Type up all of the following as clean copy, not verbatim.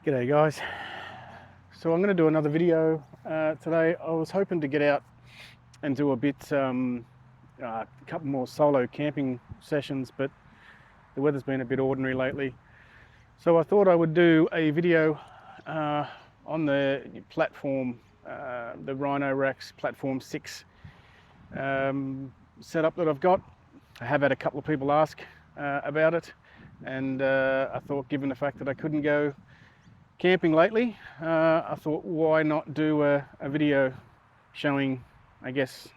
G'day guys. So I'm going to do another video today. I was hoping to get out and do a couple more solo camping sessions, but the weather's been a bit ordinary lately. So I thought I would do a video on the platform, the Rhino Racks Platform 6 setup that I've got. I have had a couple of people ask about it, and I thought, given the fact that I couldn't go camping lately, I thought, why not do a video showing, I guess,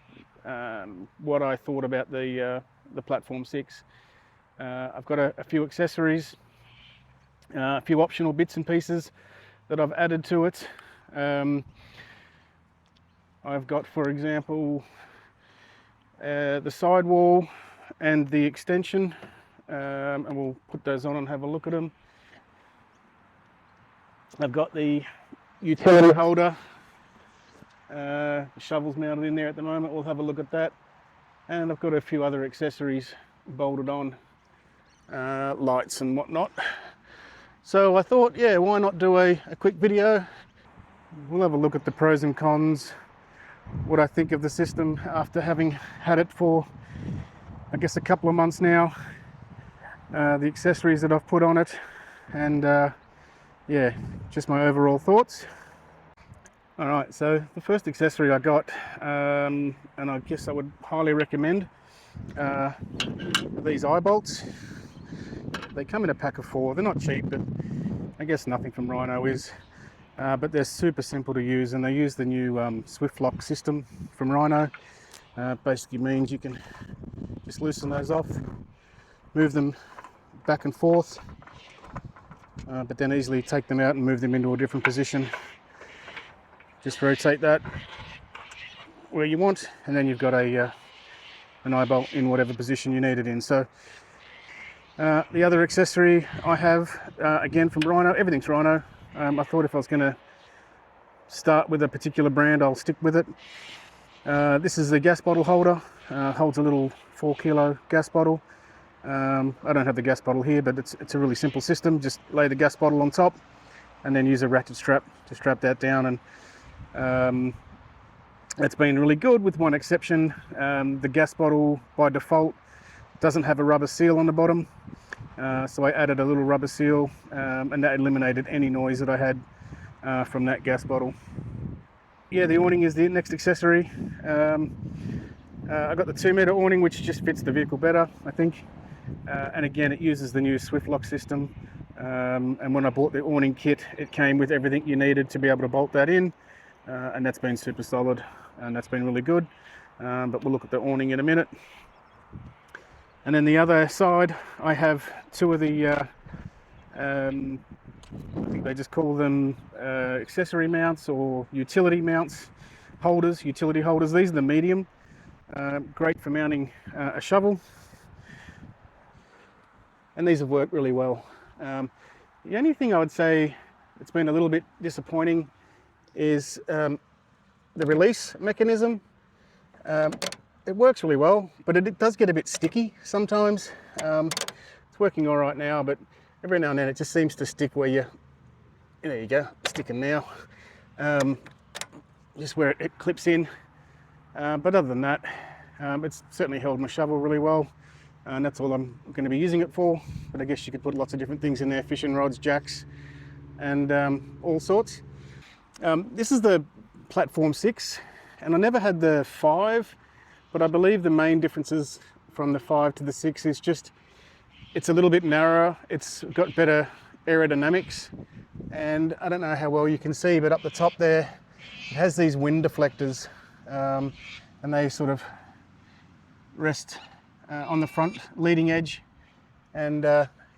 what I thought about the Platform 6. I've got a few accessories, a few optional bits and pieces that I've added to it. I've got, for example, the sidewall and the extension, and we'll put those on and have a look at them. I've got the utility holder, the shovel's mounted in there at the moment, we'll have a look at that. And I've got a few other accessories bolted on, lights and whatnot. So I thought, yeah, why not do a quick video. We'll have a look at the pros and cons, what I think of the system after having had it for, I guess, a couple of months now, the accessories that I've put on it, and yeah, just my overall thoughts. Alright, so the first accessory I got, and I guess I would highly recommend, these eye bolts. They come in a pack of 4. They're not cheap, but I guess nothing from Rhino is. But they're super simple to use, and they use the new Swift lock system from Rhino. Basically means you can just loosen those off, move them back and forth, but then easily take them out and move them into a different position. Just rotate that where you want, and then you've got an eye bolt in whatever position you need it in. So the other accessory I have, again from Rhino, everything's Rhino. I thought if I was going to start with a particular brand, I'll stick with it. This is the gas bottle holder, holds a little 4 kilo gas bottle. I don't have the gas bottle here, but it's a really simple system. Just lay the gas bottle on top and then use a ratchet strap to strap that down, and it's been really good, with one exception. The gas bottle by default doesn't have a rubber seal on the bottom, so I added a little rubber seal, and that eliminated any noise that I had from that gas bottle. Yeah, the awning is the next accessory. I got the 2-meter awning, which just fits the vehicle better, I think. And again, it uses the new Swift lock system. And when I bought the awning kit, it came with everything you needed to be able to bolt that in. And that's been super solid, and that's been really good. But we'll look at the awning in a minute. And then the other side, I have 2 of the, I think they just call them accessory mounts or utility mounts, utility holders. These are the medium, great for mounting a shovel. And these have worked really well. The only thing I would say that's been a little bit disappointing is the release mechanism. It works really well, but it does get a bit sticky sometimes. It's working all right now, but every now and then it just seems to stick where there you go, sticking now. Just where it clips in. But other than that, it's certainly held my shovel really well. And that's all I'm going to be using it for. But I guess you could put lots of different things in there, fishing rods, jacks, and all sorts. This is the Platform 6, and I never had the 5, but I believe the main differences from the 5 to the 6 is just, it's a little bit narrower, it's got better aerodynamics, and I don't know how well you can see, but up the top there, it has these wind deflectors, and they sort of rest on the front leading edge, and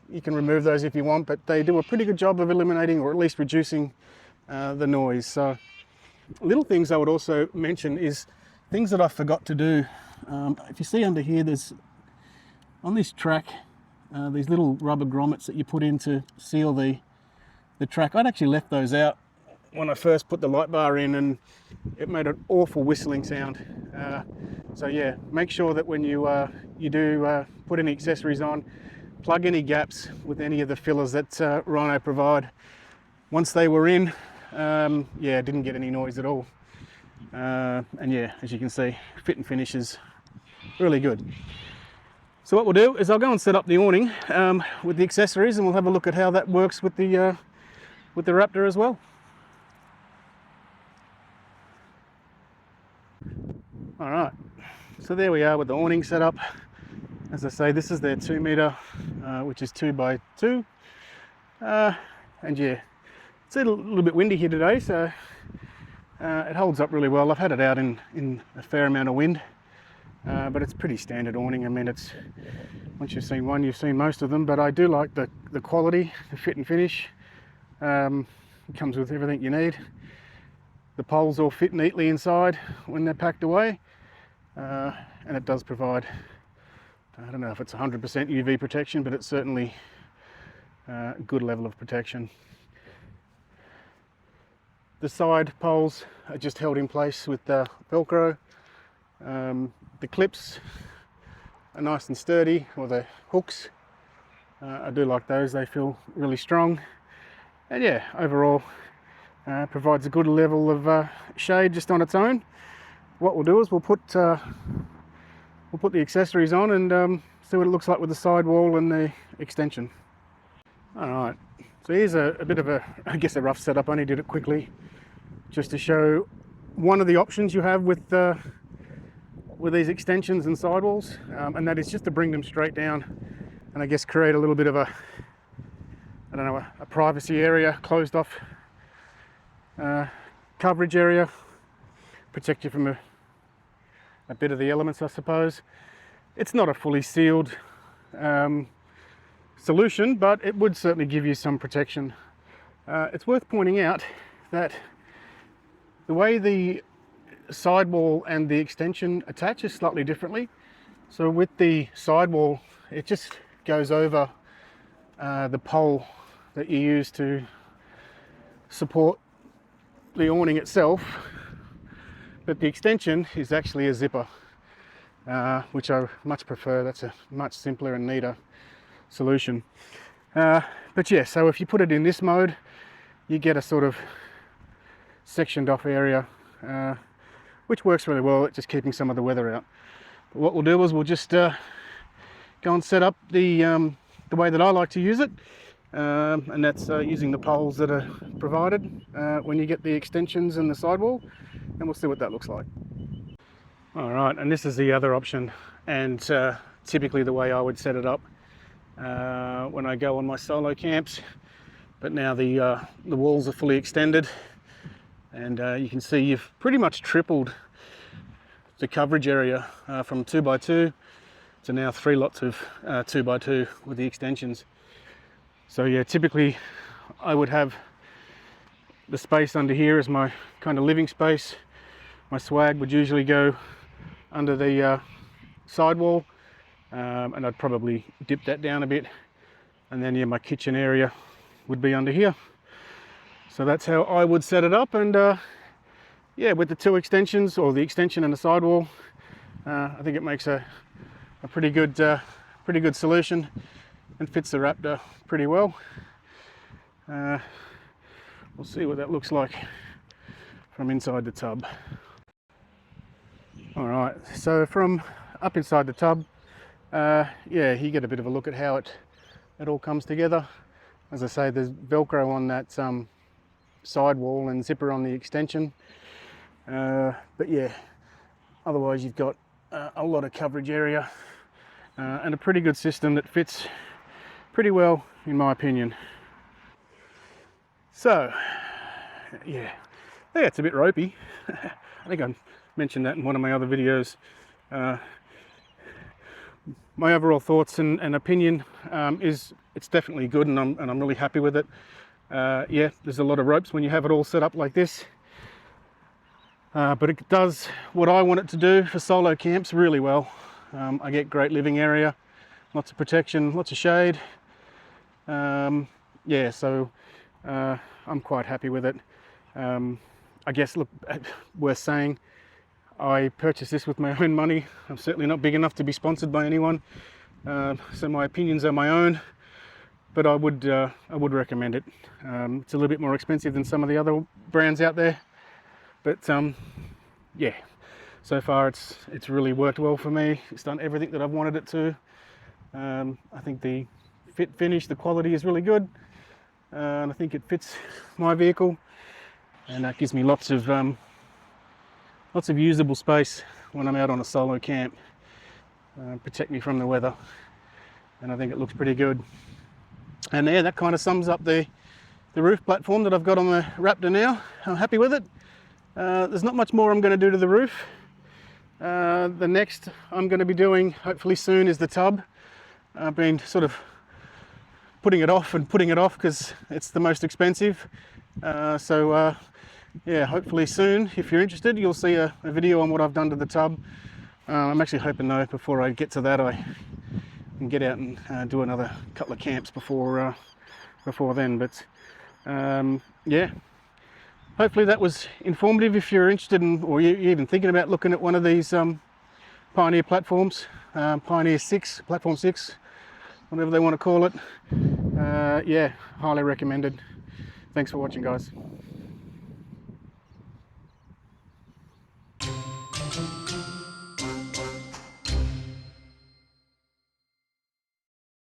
you can remove those if you want, but they do a pretty good job of eliminating, or at least reducing, the noise. So little things I would also mention is things that I forgot to do. If you see under here, there's on this track these little rubber grommets that you put in to seal the track. I'd actually left those out when I first put the light bar in, and it made an awful whistling sound. So yeah, make sure that when you do put any accessories on, plug any gaps with any of the fillers that Rhino provide. once they were in, yeah, didn't get any noise at all. And yeah, as you can see, fit and finish is really good. So what we'll do is I'll go and set up the awning with the accessories, and we'll have a look at how that works with the Raptor as well. All right, so there we are with the awning set up. As I say, this is their 2 meter, which is 2 by 2. And yeah, it's a little bit windy here today, so it holds up really well. I've had it out in a fair amount of wind, but it's pretty standard awning. I mean, it's, once you've seen one, you've seen most of them, but I do like the quality, the fit and finish. It comes with everything you need. The poles all fit neatly inside when they're packed away, and it does provide, I don't know if it's 100% UV protection, but it's certainly a good level of protection. The side poles are just held in place with Velcro. The clips are nice and sturdy, or the hooks. I do like those, they feel really strong. And yeah, overall provides a good level of shade just on its own. What we'll do is we'll put the accessories on and see what it looks like with the sidewall and the extension. All right, so here's a bit of I guess a rough setup. I only did it quickly just to show one of the options you have with these extensions and sidewalls, and that is just to bring them straight down and I guess create a little bit of a, I don't know, a privacy area, closed off coverage area, protect you from a bit of the elements, I suppose. It's not a fully sealed solution, but it would certainly give you some protection. It's worth pointing out that the way the sidewall and the extension attach is slightly differently. So with the sidewall, it just goes over the pole that you use to support the awning itself, but the extension is actually a zipper, which I much prefer. That's a much simpler and neater solution. But yeah, so if you put it in this mode, you get a sort of sectioned off area, which works really well at just keeping some of the weather out. But what we'll do is we'll just go and set up the way that I like to use it, and that's using the poles that are provided when you get the extensions and the sidewall, and we'll see what that looks like. All right, and this is the other option, and typically the way I would set it up when I go on my solo camps. But now the walls are fully extended, and you can see you've pretty much tripled the coverage area from 2 by 2 to now 3 lots of 2 by 2 with the extensions. So yeah, typically I would have the space under here as my kind of living space. My swag would usually go under the sidewall, and I'd probably dip that down a bit, and then yeah, my kitchen area would be under here. So that's how I would set it up, and yeah, with the 2 extensions, or the extension and the sidewall, I think it makes a pretty good solution and fits the Raptor pretty well. We'll see what that looks like from inside the tub. All right, so from up inside the tub, yeah, you get a bit of a look at how it all comes together. As I say, there's Velcro on that sidewall and zipper on the extension, but yeah, otherwise you've got a lot of coverage area and a pretty good system that fits pretty well, in my opinion. So yeah, it's a bit ropey. I think I mentioned that in one of my other videos. My overall thoughts and opinion is it's definitely good, and I'm really happy with it. Yeah, there's a lot of ropes when you have it all set up like this, but it does what I want it to do for solo camps really well. I get great living area, lots of protection, lots of shade. Yeah, so I'm quite happy with it. I guess, look, worth saying, I purchased this with my own money. I'm certainly not big enough to be sponsored by anyone, so my opinions are my own. but I would recommend it. It's a little bit more expensive than some of the other brands out there, but yeah, so far it's really worked well for me. It's done everything that I've wanted it to. I think the fit finish, the quality is really good, and I think it fits my vehicle, and that gives me lots of usable space when I'm out on a solo camp. Protect me from the weather, and I think it looks pretty good. And yeah, that kind of sums up the roof platform that I've got on the Raptor now. I'm happy with it. There's not much more I'm going to do to the roof. The next I'm going to be doing hopefully soon is the tub. I've been sort of putting it off because it's the most expensive. Yeah, hopefully soon, if you're interested, you'll see a video on what I've done to the tub. I'm actually hoping though, before I get to that, I can get out and do another couple of camps before then. But yeah, hopefully that was informative if you're interested in, or you're even thinking about looking at one of these Pioneer platforms, Pioneer 6, Platform 6, whatever they want to call it. Yeah, highly recommended. Thanks for watching, guys.